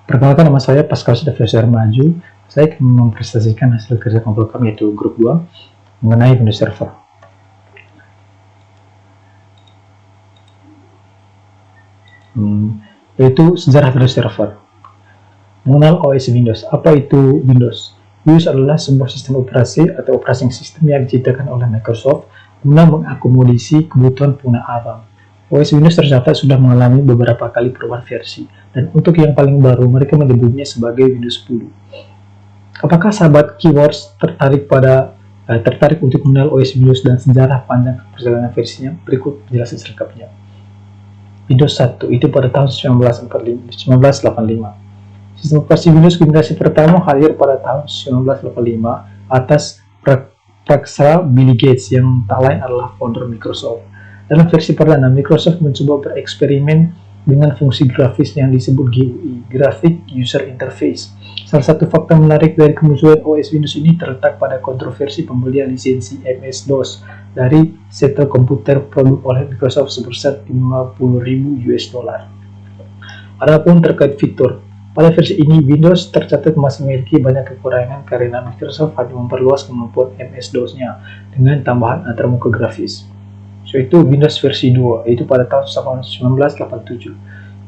Perkenalkan, nama saya Pascal Developer Maju. Saya akan mempresentasikan hasil kerja kelompok kami, yaitu grup 2, mengenai Windows Server. Yaitu sejarah Windows Server. Mengenal OS Windows. Apa itu Windows? Windows adalah sebuah sistem operasi atau operating system yang diciptakan oleh Microsoft guna mengakomodasi kebutuhan pengguna awam. OS Windows ternyata sudah mengalami beberapa kali perubahan versi, dan untuk yang paling baru mereka menyebutnya sebagai Windows 10. Apakah sahabat keywords tertarik untuk mengenal OS Windows dan sejarah panjang perjalanan versinya? Berikut penjelasan selengkapnya. Windows 1 itu pada tahun 1985. Sistem operasi Windows generasi pertama hadir pada tahun 1985 atas praksara Bill Gates yang tak lain adalah founder Microsoft. Dalam versi perdana, Microsoft mencoba bereksperimen dengan fungsi grafis yang disebut GUI, Graphic User Interface. Salah satu fakta menarik dari kemunculan OS Windows ini terletak pada kontroversi pembelian lisensi MS-DOS dari setel komputer produk oleh Microsoft sebesar $50.000. Adapun terkait fitur, pada versi ini Windows tercatat masih memiliki banyak kekurangan karena Microsoft hanya memperluas kemampuan MS-DOS-nya dengan tambahan antarmuka grafis, yaitu Windows versi 2, yaitu pada tahun 1987.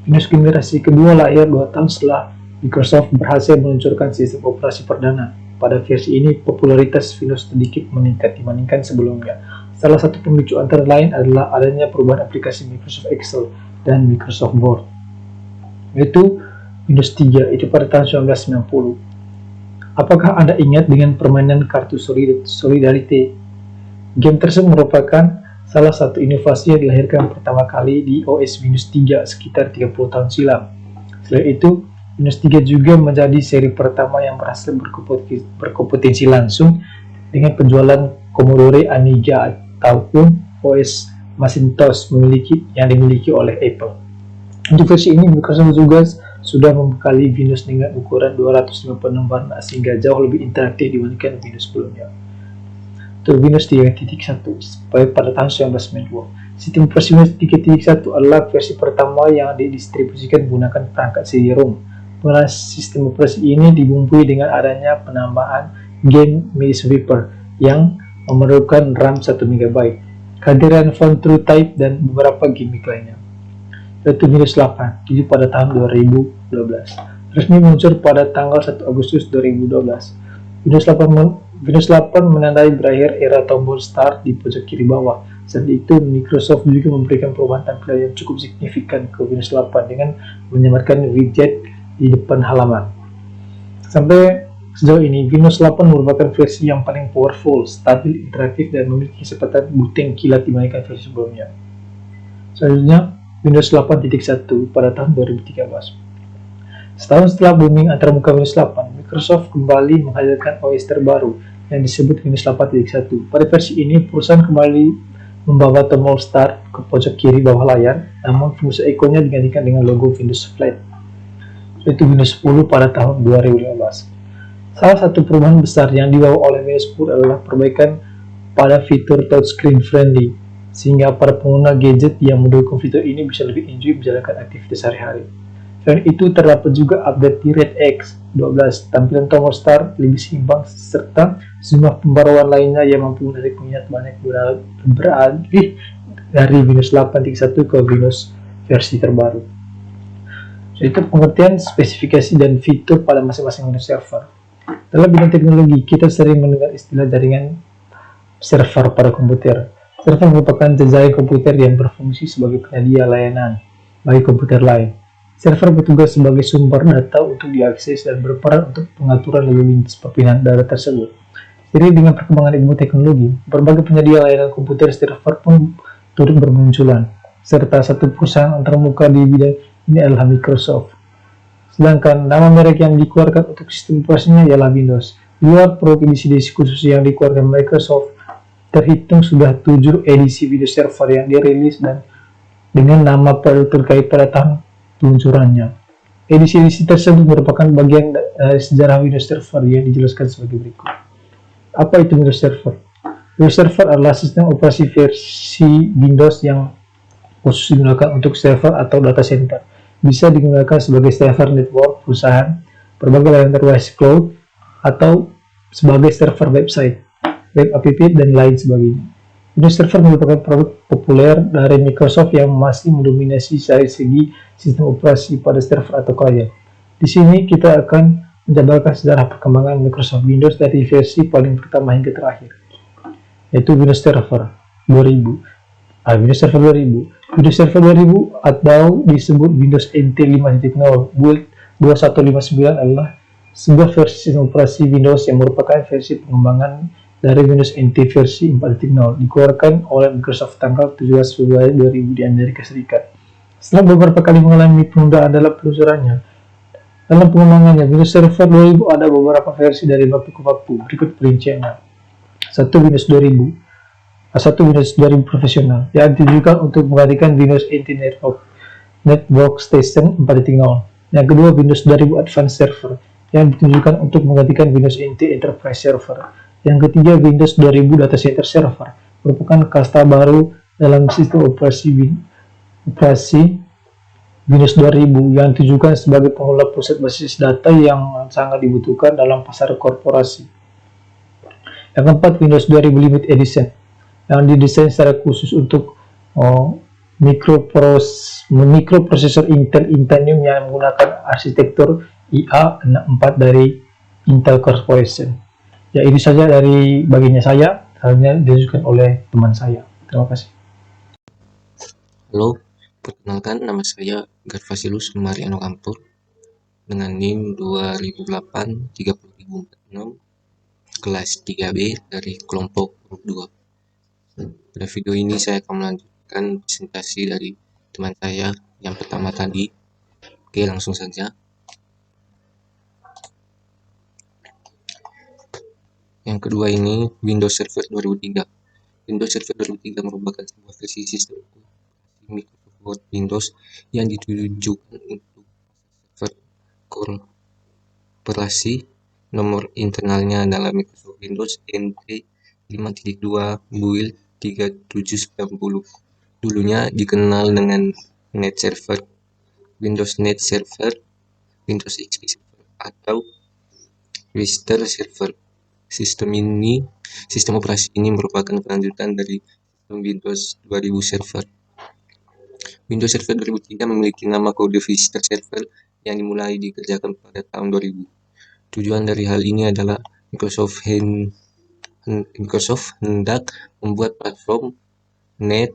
Windows generasi kedua lahir 2 tahun setelah Microsoft berhasil meluncurkan sistem operasi perdana. Pada versi ini, popularitas Windows sedikit meningkat dibandingkan sebelumnya. Salah satu pemicu antara lain adalah adanya perubahan aplikasi Microsoft Excel dan Microsoft Word, yaitu Windows 3, itu pada tahun 1990. Apakah Anda ingat dengan permainan kartu Solidarity? Game tersebut merupakan salah satu inovasi yang dilahirkan pertama kali di OS Windows 3 sekitar 30 tahun silam. Selain itu, Windows 3 juga menjadi seri pertama yang berhasil berkompetensi langsung dengan penjualan Commodore Amiga ataupun OS Macintosh yang dimiliki oleh Apple. Untuk versi ini, Microsoft juga sudah membekali Windows dengan ukuran 256 warna sehingga jauh lebih interaktif dibandingkan Windows sebelumnya. Untuk Windows 3.1 pada tahun 1992. Sistem operasi Windows 3.1 adalah versi pertama yang didistribusikan menggunakan perangkat CD-ROM. Penggunaan sistem operasi ini dibumbui dengan adanya penambahan game Minesweeper yang memerlukan RAM 1 MB, kehadiran font TrueType, dan beberapa gimmick lainnya. Yaitu Windows 8, jadi pada tahun 2012. Resmi meluncur pada tanggal 1 Agustus 2012. Windows 8 menandai berakhir era tombol Start di pojok kiri bawah. Saat itu, Microsoft juga memberikan perubahan tampilan yang cukup signifikan ke Windows 8 dengan menyamarkan widget di depan halaman. Sampai sejauh ini, Windows 8 merupakan versi yang paling powerful, stabil, interaktif, dan memiliki kecepatan booting kilat dibandingkan versi sebelumnya. Selanjutnya, Windows 8.1 pada tahun 2013. Setahun setelah booming antarmuka Windows 8, Microsoft kembali menghadirkan OS terbaru yang disebut Windows 8.1. Pada versi ini, perusahaan kembali membawa tombol Start ke pojok kiri bawah layar, namun fungsi ikonnya digantikan dengan logo Windows Flat, yaitu Windows 10 pada tahun 2015. Salah satu perubahan besar yang dibawa oleh Windows 10 adalah perbaikan pada fitur touchscreen friendly, sehingga para pengguna gadget yang mendukung fitur ini bisa lebih enjoy menjalankan aktivitas sehari-hari. Selain itu, terdapat juga update DirectX 12, tampilan tombol Start lebih seimbang, serta sejumlah pembaruan lainnya yang mampu menarik minat banyak beralih dari Windows 8.1 ke Windows versi terbaru. Yaitu pengertian, spesifikasi, dan fitur pada masing-masing Windows server. Dalam bidang teknologi, kita sering mendengar istilah jaringan server pada komputer. Server merupakan jejaring komputer yang berfungsi sebagai penyedia layanan bagi komputer lain. Server bertugas sebagai sumber data untuk diakses dan berperan untuk pengaturan lalu lintas perpindahan data tersebut. Jadi dengan perkembangan ilmu teknologi, berbagai penyedia layanan komputer server pun turut bermunculan, serta satu perusahaan antarmuka di bidang ini adalah Microsoft. Sedangkan nama merek yang dikeluarkan untuk sistem operasinya ialah Windows. Di luar produk edisi khusus yang dikeluarkan Microsoft, terhitung sudah 7 edisi Windows Server yang dirilis dan dengan nama produk terkait pada tahun peluncurannya. Edisi-edisi tersebut merupakan bagian dari sejarah Windows Server yang dijelaskan sebagai berikut. Apa itu Windows Server? Windows Server adalah sistem operasi versi Windows yang khusus digunakan untuk server atau data center. bisa digunakan sebagai server network perusahaan, berbagai layanan berbasis cloud, atau sebagai server website, web app, dan lain sebagainya. Windows Server merupakan produk populer dari Microsoft yang masih mendominasi dari segi sistem operasi pada server atau klien. Di sini kita akan menjabarkan sejarah perkembangan Microsoft Windows dari versi paling pertama hingga terakhir, yaitu Windows Server 2000. Windows Server 2000. Windows Server 2000 atau disebut Windows NT 5.0 build 2159 adalah sebuah versi sistem operasi Windows yang merupakan versi pengembangan dari Windows NT versi 4.0 dikeluarkan oleh Microsoft tanggal 17 Februari 2000 di Amerika Serikat. Setelah beberapa kali mengalami penundaan dalam peluncurannya, dalam pengembangannya, Windows Server 2000 ada beberapa versi dari waktu ke waktu. Berikut perinciannya. 1. Windows 2000. Satu Windows 2000 profesional yang ditujukan untuk menggantikan Windows NT Network Station 4.0. Yang kedua, Windows 2000 Advanced Server yang ditujukan untuk menggantikan Windows NT Enterprise Server. Yang ketiga, Windows 2000 Data Center Server merupakan kasta baru dalam sistem operasi Windows 2000 yang ditujukan sebagai pengelola pusat basis data yang sangat dibutuhkan dalam pasar korporasi. Yang keempat, Windows 2000 Limited Edition yang didesain secara khusus untuk mikroprosesor Intel Intanium yang menggunakan arsitektur IA64 dari Intel Corporation. Ya, ini saja dari bagiannya saya, hanya disusun oleh teman saya. Terima kasih. Halo, perkenalkan nama saya Garfasilus Mariano Campur dengan NIM 2008-30046 kelas 3B dari kelompok grup 2. Pada video ini saya akan melanjutkan presentasi dari teman saya yang pertama tadi. Oke, langsung saja. Yang kedua ini Windows Server 2003. Windows Server 2003 merupakan sebuah versi sistem Microsoft Word Windows yang ditujukan untuk server korporasi. Nomor internalnya adalah Microsoft Windows NT 5.2 build 3790. Dulunya dikenal dengan Net Server, Windows Net Server, Windows XP Server, atau Vista Server. Sistem operasi ini merupakan kelanjutan dari sistem Windows 2000 Server. Windows Server 2003 memiliki nama kode Vista Server yang dimulai dikerjakan pada tahun 2000. Tujuan dari hal ini adalah Microsoft hendak membuat platform net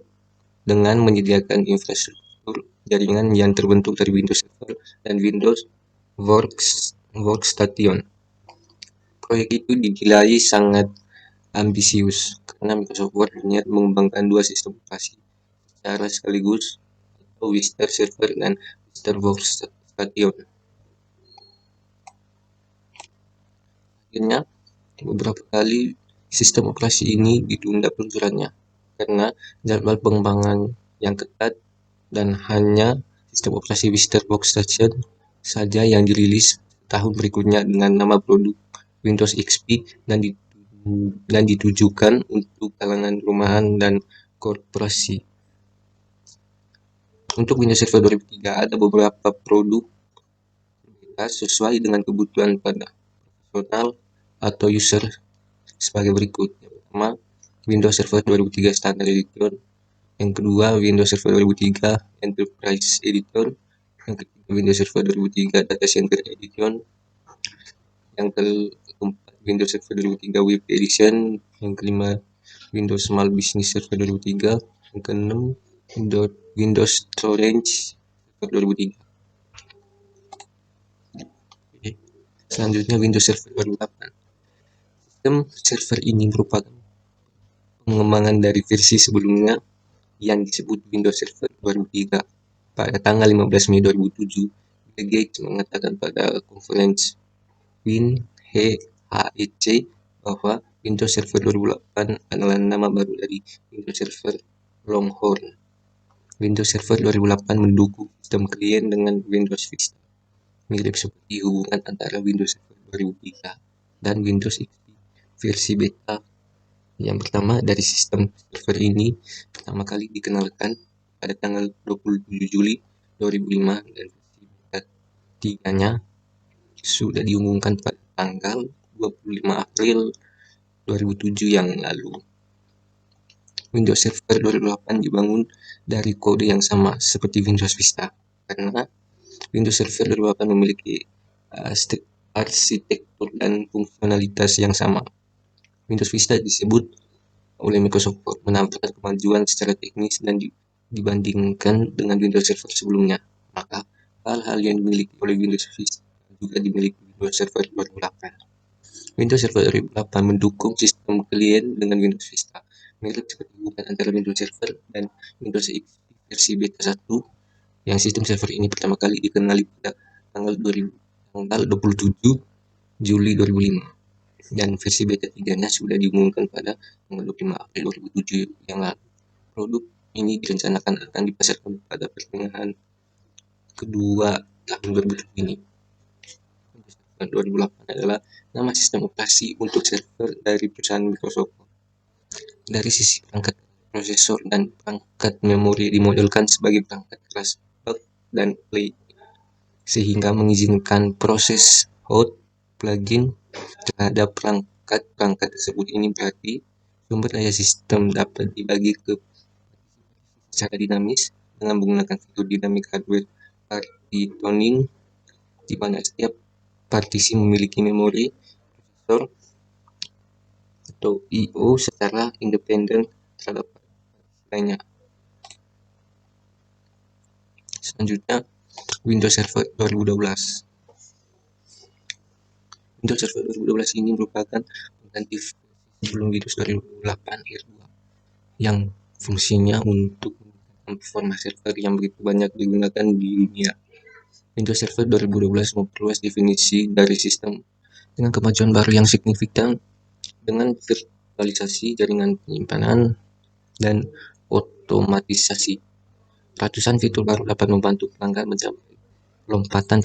dengan menyediakan infrastruktur jaringan yang terbentuk dari Windows Server dan Windows Workstation. Proyek itu dinilai sangat ambisius karena Microsoft Word berniat mengembangkan dua sistem operasi secara sekaligus, atau Vista Server dan Vista Workstation. Akhirnya, beberapa kali sistem operasi ini ditunda peluncurannya karena jadwal pengembangan yang ketat, dan hanya sistem operasi Vista Workstation saja yang dirilis tahun berikutnya dengan nama produk Windows XP dan ditujukan untuk kalangan rumahan dan korporasi. Untuk Windows Server 2003 ada beberapa produk sesuai dengan kebutuhan pada profesional atau user sebagai berikut. Yang pertama, Windows Server 2003 Standard Edition. Yang kedua, Windows Server 2003 Enterprise Edition. Yang ketiga, Windows Server 2003 Data Center Edition. Yang keempat, Windows Server 2003 Web Edition. Yang kelima, Windows Small Business Server 2003. Yang keenam, Windows Storage Server 2003. Selanjutnya, Windows Server 2008. Sistem server ini merupakan pengembangan dari versi sebelumnya yang disebut Windows Server 2003. Pada tanggal 15 Mei 2007, Bill Gates mengatakan pada konferensi WinHEC bahwa Windows Server 2008 adalah nama baru dari Windows Server Longhorn. Windows Server 2008 mendukung sistem klien dengan Windows Vista, mirip seperti hubungan antara Windows Server 2003 dan Windows XP versi beta yang pertama dari sistem server ini pertama kali dikenalkan pada tanggal 27 Juli 2005 dan 3-nya sudah diumumkan pada tanggal 25 April 2007 yang lalu. Windows Server 2008 dibangun dari kode yang sama seperti Windows Vista, karena Windows Server 2008 memiliki arsitektur dan fungsionalitas yang sama. Windows Vista disebut oleh Microsoft menampilkan kemajuan secara teknis dan dibandingkan dengan Windows Server sebelumnya. Maka hal-hal yang dimiliki oleh Windows Vista juga dimiliki Windows Server 2008. Windows Server 2008 mendukung sistem klien dengan Windows Vista, mirip seperti hubungan antara Windows Server dan Windows XP versi beta 1, yang sistem server ini pertama kali dikenali pada tanggal 27 Juli 2005, dan versi beta 3-nya sudah diumumkan pada tanggal 25 April 2007 yang lalu. Produk ini direncanakan akan dipasarkan pada pertengahan kedua tahun 2007 ini. 2008 adalah nama sistem operasi untuk server dari perusahaan Microsoft. Dari sisi perangkat prosesor dan perangkat memori dimodelkan sebagai perangkat kelas plug dan play, sehingga mengizinkan proses hot plugin terhadap perangkat tersebut. Ini berarti sumber daya sistem dapat dibagi ke secara dinamis dengan menggunakan fitur dynamic hardware partitioning, di mana setiap partisi memiliki memori, prosesor, atau I/O secara independen terhadap lainnya. Selanjutnya, Windows Server 2012. Windows Server 2012 ini merupakan pengganti sebelum Windows 2008 R2 yang fungsinya untuk performa server yang begitu banyak digunakan di dunia. Windows Server 2012 memperluas definisi dari sistem dengan kemajuan baru yang signifikan dengan virtualisasi jaringan penyimpanan dan otomatisasi. Ratusan fitur baru dapat membantu pelanggan mencapai lompatan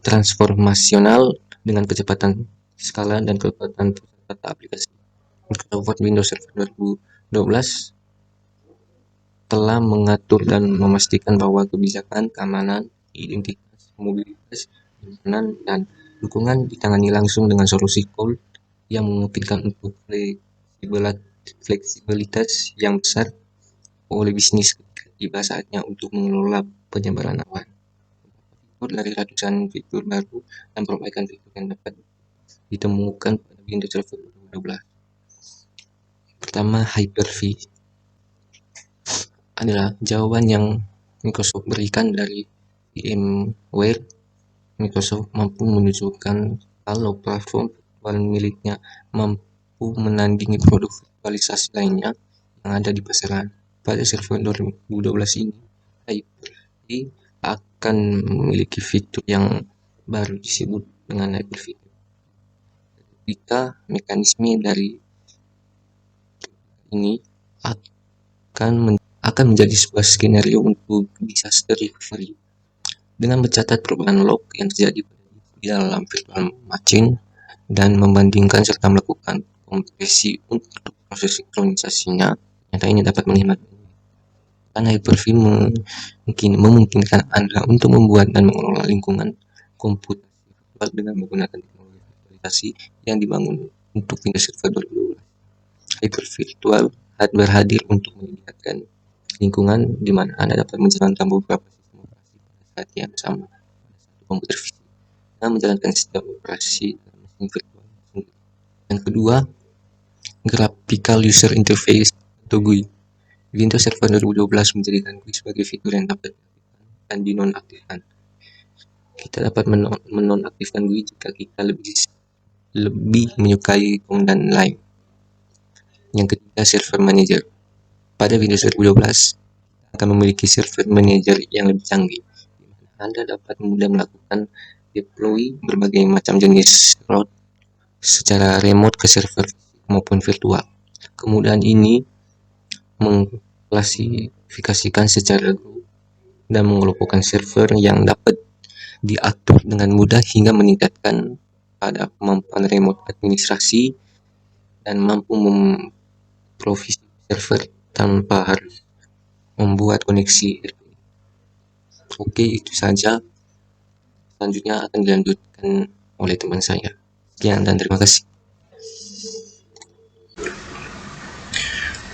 transformasional dengan kecepatan skala dan kekuatan data aplikasi. Microsoft Windows Server 2012 telah mengatur dan memastikan bahwa kebijakan keamanan, identitas, mobilitas, penyimpanan, dan dukungan ditangani langsung dengan solusi cloud yang memungkinkan untuk fleksibilitas yang besar oleh bisnis tiba saatnya untuk mengelola penyebaran awan. Fitur dari ratusan fitur baru dan perbaikan fitur yang dapat ditemukan pada Windows Server 2012. Pertama, Hyper-V adalah jawaban yang Microsoft berikan dari VMware. Microsoft mampu menunjukkan kalau platform virtual miliknya mampu menandingi produk virtualisasi lainnya yang ada di pasaran. Pada server 2012 ini, Hyper-V akan memiliki fitur yang baru disebut dengan Hyper-V. Jika mekanisme dari ini akan menjadi sebuah skenario untuk disaster recovery dengan mencatat perubahan log yang terjadi di dalam virtual machine dan membandingkan serta melakukan kompresi untuk proses sinkronisasinya. Nyata ini dapat menghemat, karena Hyper-V memungkinkan Anda untuk membuat dan mengelola lingkungan komputasi virtual dengan menggunakan teknologi virtualisasi yang dibangun untuk Windows Server 2012. Hyper-V Virtual Hardware hadir untuk menyediakan lingkungan di mana Anda dapat menjalankan beberapa sistem operasi pada saat yang sama pada satu komputer fisik dan menjalankan sistem operasi dalam mesin virtual sendiri. Yang kedua, Graphical User Interface atau GUI. Windows Server 2012 menjadikan GUI sebagai fitur yang dapat diaktifkan dan dinonaktifkan. Kita dapat menonaktifkan GUI jika kita lebih menyukai tone dan line. Yang ketiga, Server Manager. Pada Windows 2012 akan memiliki Server Manager yang lebih canggih, di mana Anda dapat mudah melakukan deploy berbagai macam jenis route secara remote ke server maupun virtual. Kemudian ini mengklasifikasikan secara grup dan mengelompokkan server yang dapat diatur dengan mudah hingga meningkatkan pada kemampuan remote administrasi dan mampu memprovisi server tanpa harus membuat koneksi. Oke, itu saja. selanjutnya akan dilanjutkan oleh teman saya. Sekian dan terima kasih.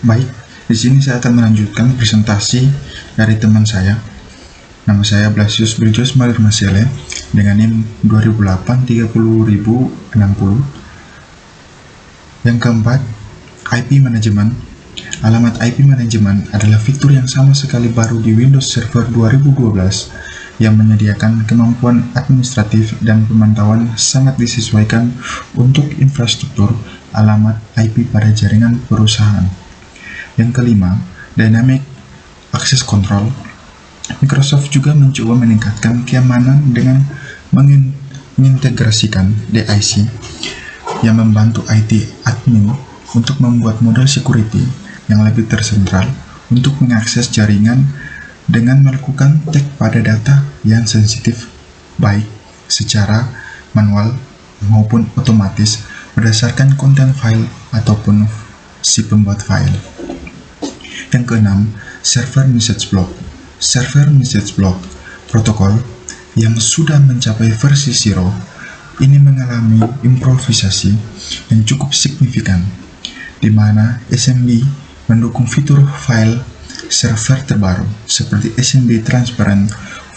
Baik, di sini saya akan melanjutkan presentasi dari teman saya. Nama saya Blasius Brijos Malir Masele dengan NIM 2008-30060. Yang keempat, IP Management. Alamat IP Management adalah fitur yang sama sekali baru di Windows Server 2012 yang menyediakan kemampuan administratif dan pemantauan sangat disesuaikan untuk infrastruktur alamat IP pada jaringan perusahaan. Yang kelima, Dynamic Access Control. Microsoft juga mencoba meningkatkan keamanan dengan mengintegrasikan DIC yang membantu IT admin untuk membuat model security yang lebih tersentral untuk mengakses jaringan dengan melakukan tag pada data yang sensitif, baik secara manual maupun otomatis berdasarkan konten file ataupun si pembuat file. Yang keenam, Server Message Block. Server Message Block protokol yang sudah mencapai versi 0 ini mengalami improvisasi yang cukup signifikan, di mana SMB mendukung fitur file server terbaru seperti SMB Transparent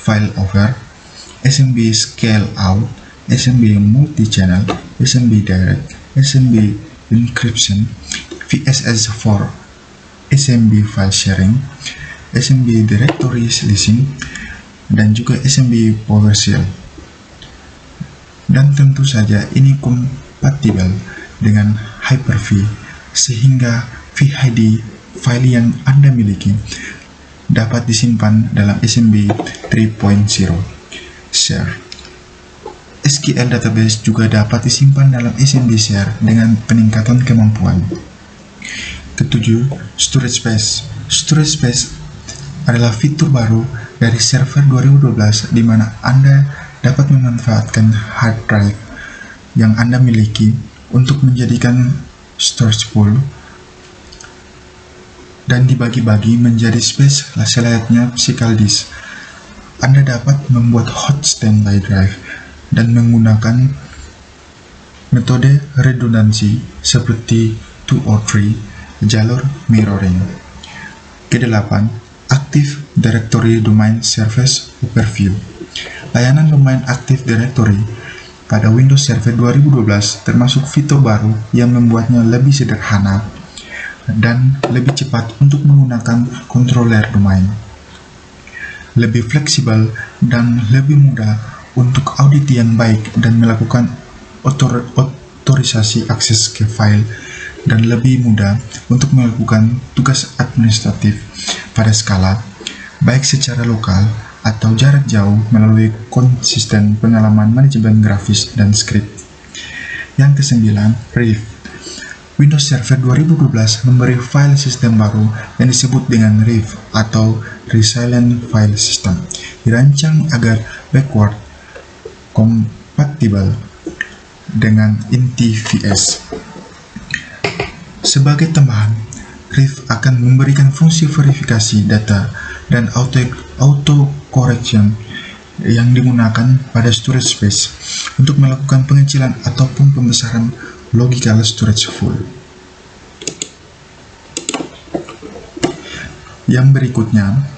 Failover, SMB Scale Out, SMB Multi-Channel, SMB Direct, SMB Encryption, VSS4, SMB File Sharing, SMB Directory Slicing, dan juga SMB PowerShell. Dan tentu saja ini kompatibel dengan Hyper-V, sehingga VHD file yang Anda miliki dapat disimpan dalam SMB 3.0 Share. SQL database juga dapat disimpan dalam SMB Share dengan peningkatan kemampuan. Ketujuh, Storage Space. Storage Space adalah fitur baru dari server 2012 di mana Anda dapat memanfaatkan hard drive yang Anda miliki untuk menjadikan storage pool dan dibagi-bagi menjadi space selayaknya physical disk. Anda dapat membuat hot standby drive dan menggunakan metode redundansi seperti 2 or 3 jalur mirroring. Kedelapan, Active Directory Domain Service Overview. Layanan domain Active Directory pada Windows Server 2012 termasuk fitur baru yang membuatnya lebih sederhana dan lebih cepat untuk menggunakan controller domain, lebih fleksibel dan lebih mudah untuk audit yang baik dan melakukan otorisasi akses ke file, dan lebih mudah untuk melakukan tugas administratif pada skala, baik secara lokal atau jarak jauh melalui konsisten pengalaman manajemen grafis dan skrip. Yang kesembilan, RIF. Windows Server 2012 memberi file sistem baru yang disebut dengan RIF atau Resilient File System, dirancang agar backward kompatibel dengan NTFS. Sebagai tambahan, RIF akan memberikan fungsi verifikasi data dan auto correction yang digunakan pada storage space untuk melakukan pengecilan ataupun pembesaran logical storage full. Yang berikutnya,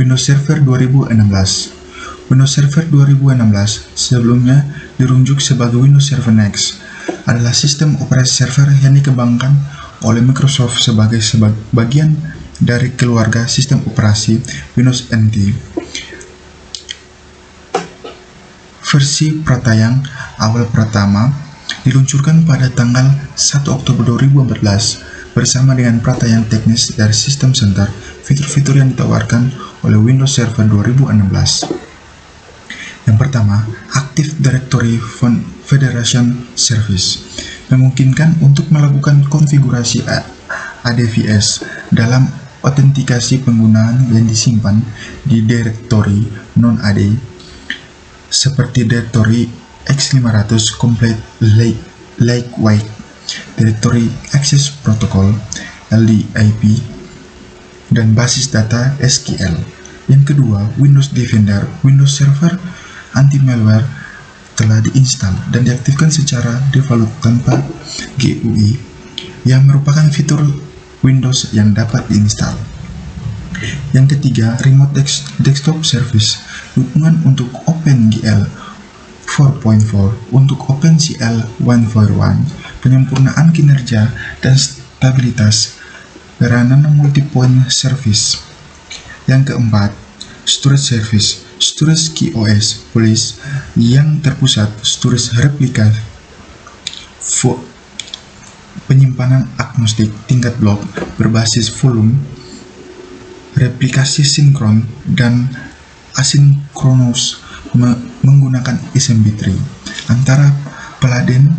Windows Server 2016. Windows Server 2016 sebelumnya dirujuk sebagai Windows Server Next adalah sistem operasi server yang dikembangkan oleh Microsoft sebagai bagian dari keluarga sistem operasi Windows NT. Versi pratayang awal pertama diluncurkan pada tanggal 1 Oktober 2014 bersama dengan pratayang teknis dari System Center, fitur-fitur yang ditawarkan oleh Windows Server 2016. Yang pertama, Active Directory Federation Service memungkinkan untuk melakukan konfigurasi ADVS dalam autentikasi penggunaan yang disimpan di direktori non-AD seperti direktori X500 Complete Lightweight, direktori Access Protocol LDAP, dan basis data SQL. Yang kedua, Windows Defender. Windows Server Anti-Malware telah diinstal dan diaktifkan secara default tanpa GUI, yang merupakan fitur Windows yang dapat diinstal. Yang ketiga, Remote Desktop Service. Dukungan untuk OpenGL 4.4 untuk OpenCL 1.1, penyempurnaan kinerja dan stabilitas peranan multi-point service. Yang keempat, Storage Service. Storage QoS Police yang terpusat, storage replika, penyimpanan agnostik tingkat blok berbasis volume, replikasi sinkron dan asinkronus menggunakan SMB3 antara peladen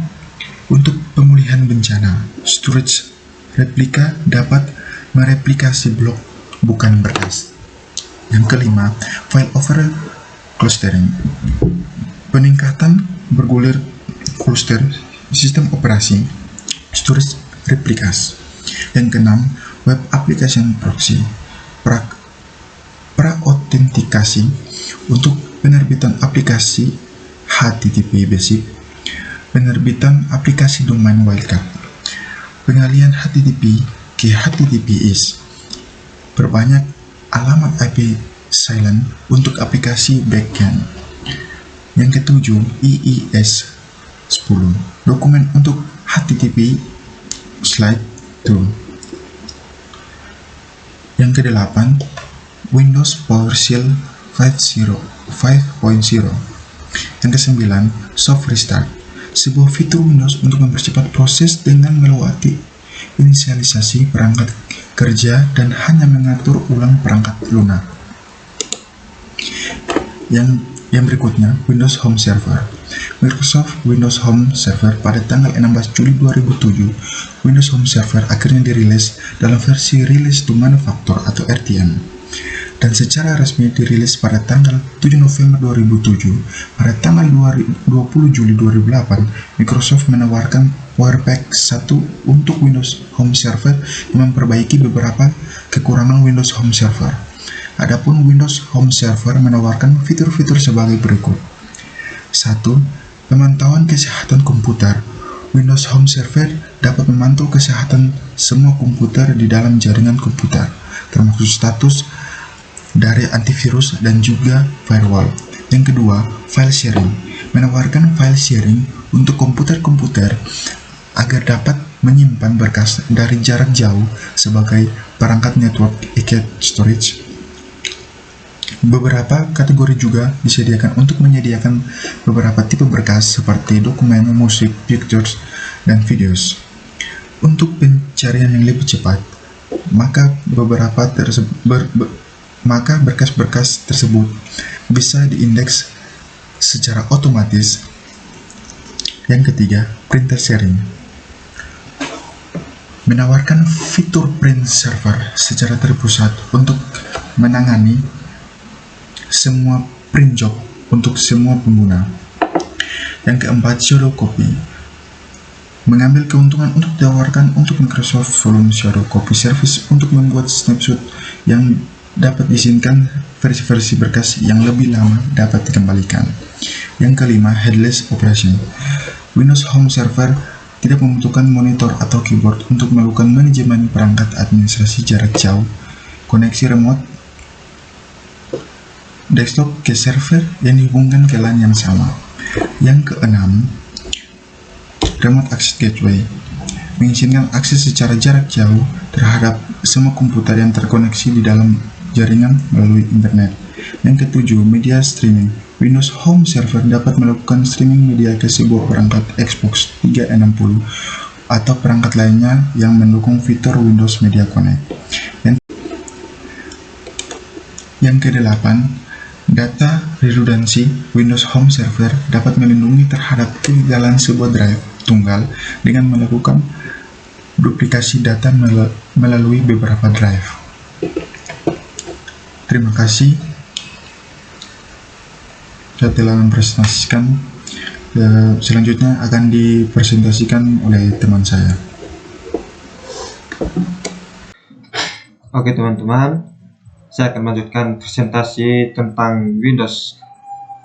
untuk pemulihan bencana. Storage replika dapat mereplikasi blok, bukan berkas. Yang kelima, file over clustering. Peningkatan bergulir cluster sistem operasi, storage replikas. Yang keenam, web application proxy. Pra-autentikasi untuk penerbitan aplikasi HTTP basic, penerbitan aplikasi domain wildcard, pengalihan HTTP ke HTTPS, perbanyak alamat IP silent untuk aplikasi backend. Yang ketujuh, IIS 10, dokumen untuk HTTP slide 2. Yang kedelapan, Windows PowerShell 5.0. Yang kesembilan, Soft Restart, sebuah fitur Windows untuk mempercepat proses dengan melewati inisialisasi perangkat kerja dan hanya mengatur ulang perangkat lunak. Yang berikutnya, Windows Home Server. Microsoft Windows Home Server pada tanggal 16 Juli 2007, Windows Home Server akhirnya dirilis dalam versi Release to Manufacture atau RTM, dan secara resmi dirilis pada tanggal 7 November 2007. Pada tanggal 20 Juli 2008, Microsoft menawarkan PowerPack 1 untuk Windows Home Server yang memperbaiki beberapa kekurangan Windows Home Server. Adapun Windows Home Server menawarkan fitur-fitur sebagai berikut. 1. Pemantauan kesehatan komputer. Windows Home Server dapat memantau kesehatan semua komputer di dalam jaringan komputer, termasuk status dari antivirus dan juga firewall. Yang kedua, file sharing. Menawarkan file sharing untuk komputer-komputer agar dapat menyimpan berkas dari jarak jauh sebagai perangkat network Ethernet storage. Beberapa kategori juga disediakan untuk menyediakan beberapa tipe berkas seperti dokumen, musik, pictures, dan videos. Untuk pencarian yang lebih cepat, maka berkas-berkas tersebut bisa diindeks secara otomatis. Yang ketiga, printer sharing. Menawarkan fitur print server secara terpusat untuk menangani semua print job untuk semua pengguna. Yang keempat, shadow copy. Mengambil keuntungan untuk ditawarkan untuk Microsoft Volume Shadow Copy Service untuk membuat snapshot yang dapat diizinkan versi-versi berkas yang lebih lama dapat dikembalikan. Yang kelima, headless operation. Windows Home Server tidak membutuhkan monitor atau keyboard untuk melakukan manajemen perangkat administrasi jarak jauh, koneksi remote desktop ke server yang dihubungkan ke LAN yang sama. Yang keenam, Remote Access Gateway. Mengizinkan akses secara jarak jauh terhadap semua komputer yang terkoneksi di dalam jaringan melalui internet. Yang ketujuh, media streaming. Windows Home Server dapat melakukan streaming media ke sebuah perangkat Xbox 360 atau perangkat lainnya yang mendukung fitur Windows Media Connect. Yang kedelapan, data redundancy. Windows Home Server dapat melindungi terhadap kegagalan sebuah drive tunggal dengan melakukan duplikasi data melalui beberapa drive. Terima kasih. Saya telah mempresentasikan. Selanjutnya akan dipresentasikan oleh teman saya. Oke teman-teman, saya akan melanjutkan presentasi tentang Windows,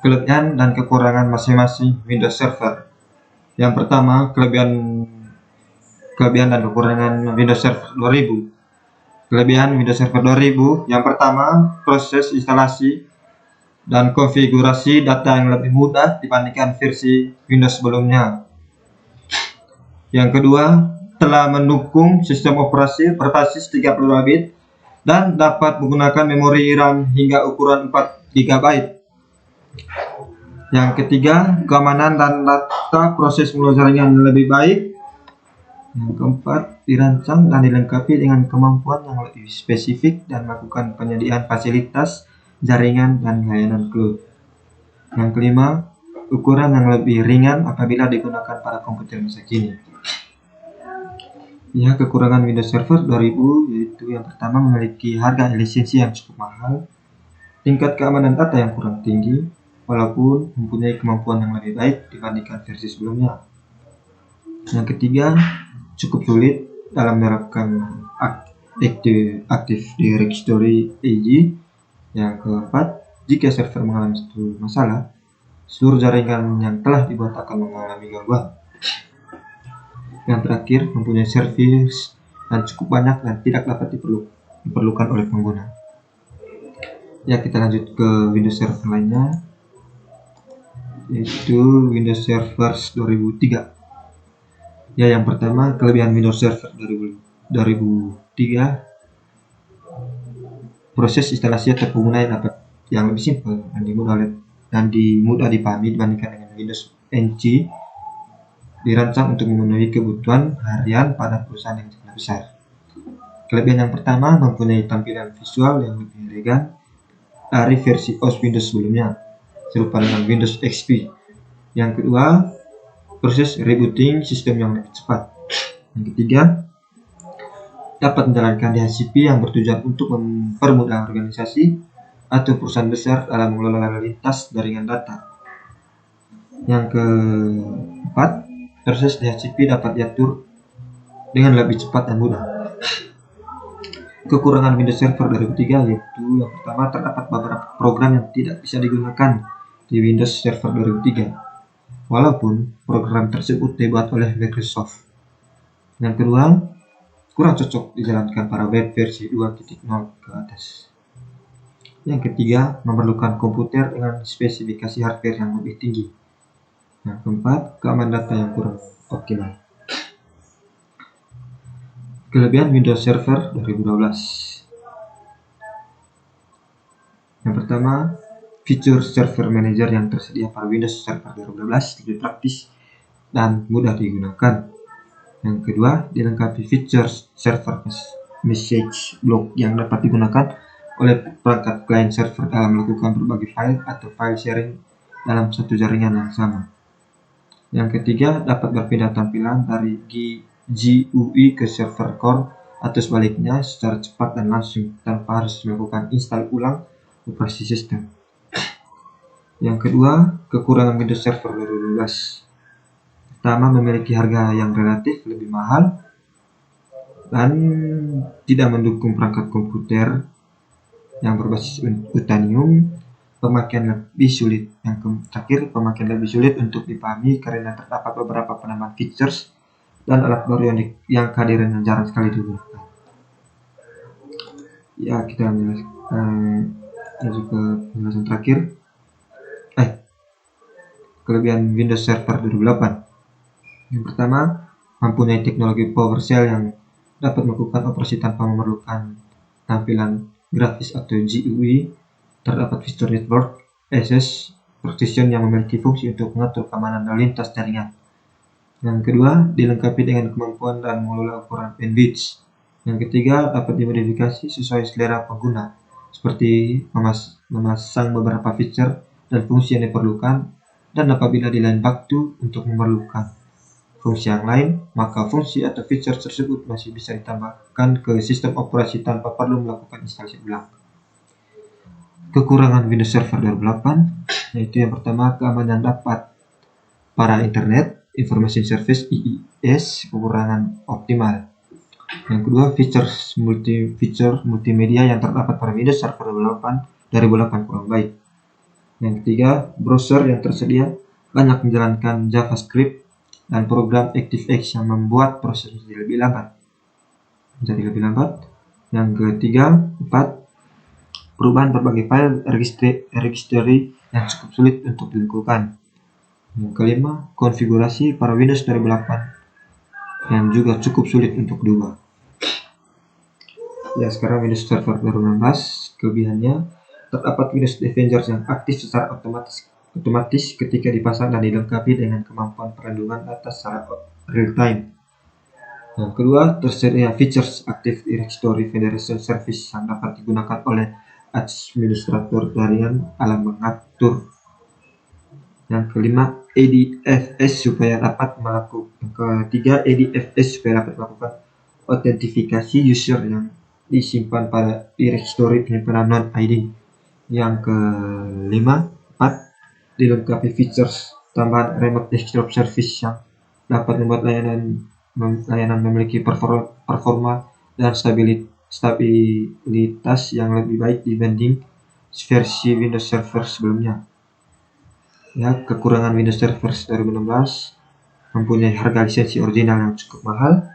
kelebihan dan kekurangan masing-masing Windows Server. Yang pertama, kelebihan dan kekurangan Windows Server 2000. Kelebihan Windows Server 2000, yang pertama, proses instalasi dan konfigurasi data yang lebih mudah dibandingkan versi Windows sebelumnya. Yang kedua, telah mendukung sistem operasi berbasis 32 bit dan dapat menggunakan memori RAM hingga ukuran 4 GB. Yang ketiga, keamanan dan data proses mulai jaringan lebih baik. Yang keempat, dirancang dan dilengkapi dengan kemampuan yang lebih spesifik dan melakukan penyediaan fasilitas jaringan dan layanan cloud. Yang kelima, ukuran yang lebih ringan apabila digunakan pada komputer masa kini. Ya, kekurangan Windows Server 2000 yaitu yang pertama, memiliki harga lisensi yang cukup mahal, tingkat keamanan data yang kurang tinggi, walaupun mempunyai kemampuan yang lebih baik dibandingkan versi sebelumnya. Yang ketiga, cukup sulit dalam menerapkan Active Directory AD. Yang keempat, jika server mengalami satu masalah, seluruh jaringan yang telah dibuat akan mengalami gangguan. Yang terakhir, mempunyai servis dan cukup banyak dan tidak dapat diperlukan oleh pengguna. Ya, kita lanjut ke Windows Server lainnya, yaitu Windows Server 2003. Ya, yang pertama, kelebihan Windows Server 2003, proses instalasi atau pengguna yang lebih simpel dan mudah dipahami dibandingkan dengan Windows NT, dirancang untuk memenuhi kebutuhan harian pada perusahaan yang sangat besar. Kelebihan yang pertama, mempunyai tampilan visual yang lebih elegan dari versi OS Windows sebelumnya, serupa dengan Windows XP. Yang kedua, proses rebooting sistem yang lebih cepat. Yang ketiga, dapat menjalankan DHCP yang bertujuan untuk mempermudah organisasi atau perusahaan besar dalam mengelola lalu lintas jaringan data. Yang keempat, proses DHCP dapat diatur dengan lebih cepat dan mudah. Kekurangan Windows Server 2003 yaitu yang pertama, terdapat beberapa program yang tidak bisa digunakan di Windows Server 2003, walaupun program tersebut dibuat oleh Microsoft. Yang kedua, kurang cocok dijalankan pada web versi 2.0 ke atas. Yang ketiga, memerlukan komputer dengan spesifikasi hardware yang lebih tinggi. Yang keempat, keamanan data yang kurang optimal. Kelebihan Windows Server 2012. Yang pertama, fitur Server Manager yang tersedia pada Windows Server 2012 lebih praktis dan mudah digunakan. Yang kedua, dilengkapi fitur Server Message Block yang dapat digunakan oleh perangkat klien server dalam melakukan berbagai file atau file sharing dalam satu jaringan yang sama. Yang ketiga, dapat berpindah tampilan dari GUI ke server core atau sebaliknya secara cepat dan langsung tanpa harus melakukan install ulang operasi sistem. Yang kedua, kekurangan Windows Server 2012. Pertama, memiliki harga yang relatif lebih mahal dan tidak mendukung perangkat komputer yang berbasis Utanium. Pemakaian lebih sulit. Yang terakhir, pemakaian lebih sulit untuk dipahami karena terdapat beberapa penambahan features dan alat baru yang kehadirannya jarang sekali digunakan. Ya, kita lanjut ke penjelasan terakhir. Kelebihan Windows Server 2008. Yang pertama, mempunyai teknologi PowerShell yang dapat melakukan operasi tanpa memerlukan tampilan grafis atau GUI. Terdapat fitur Network Access Protection yang memiliki fungsi untuk mengatur keamanan lalu lintas jaringan. Yang kedua, dilengkapi dengan kemampuan dan mengelola ukuran bandwidth. Yang ketiga, dapat dimodifikasi sesuai selera pengguna, seperti memasang beberapa fitur dan fungsi yang diperlukan, dan apabila di lain waktu untuk memerlukan fungsi yang lain, maka fungsi atau fitur tersebut masih bisa ditambahkan ke sistem operasi tanpa perlu melakukan instalasi ulang. Kekurangan Windows Server 2008 yaitu yang pertama, keamanan dapat para Internet Information Service IIS kekurangan optimal. Yang kedua, feature multimedia yang terdapat pada Windows Server 2008 kurang baik. Yang ketiga, browser yang tersedia banyak menjalankan JavaScript dan program ActiveX yang membuat proses menjadi lebih lambat. Yang ketiga, 4, perubahan berbagai file registry yang cukup sulit untuk dilakukan. Yang kelima, konfigurasi para Windows 2008 yang juga cukup sulit untuk diubah. Ya, sekarang Windows Server 2016, kelebihannya terdapat Windows Defender yang aktif secara otomatis ketika dipasang dan dilengkapi dengan kemampuan perlindungan data secara real time. Yang kedua, tersedia features Active Directory Federation Service yang dapat digunakan oleh administrator jaringan dalam mengatur. Yang kelima, ADFS supaya dapat melakukan autentifikasi user yang disimpan pada directory penyimpanan non-ID. Yang kelima, 4, dilengkapi features tambahan remote desktop service yang dapat membuat layanan memiliki performa dan stabilitas yang lebih baik dibanding versi Windows Server sebelumnya. Ya, kekurangan Windows Server 2016 mempunyai harga lisensi original yang cukup mahal.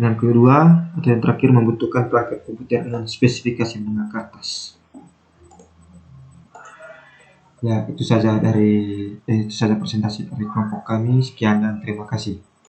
Yang kedua, atau yang terakhir, membutuhkan perangkat komputer dengan spesifikasi menengah ke atas. Ya, itu saja presentasi dari kelompok kami. Sekian dan terima kasih.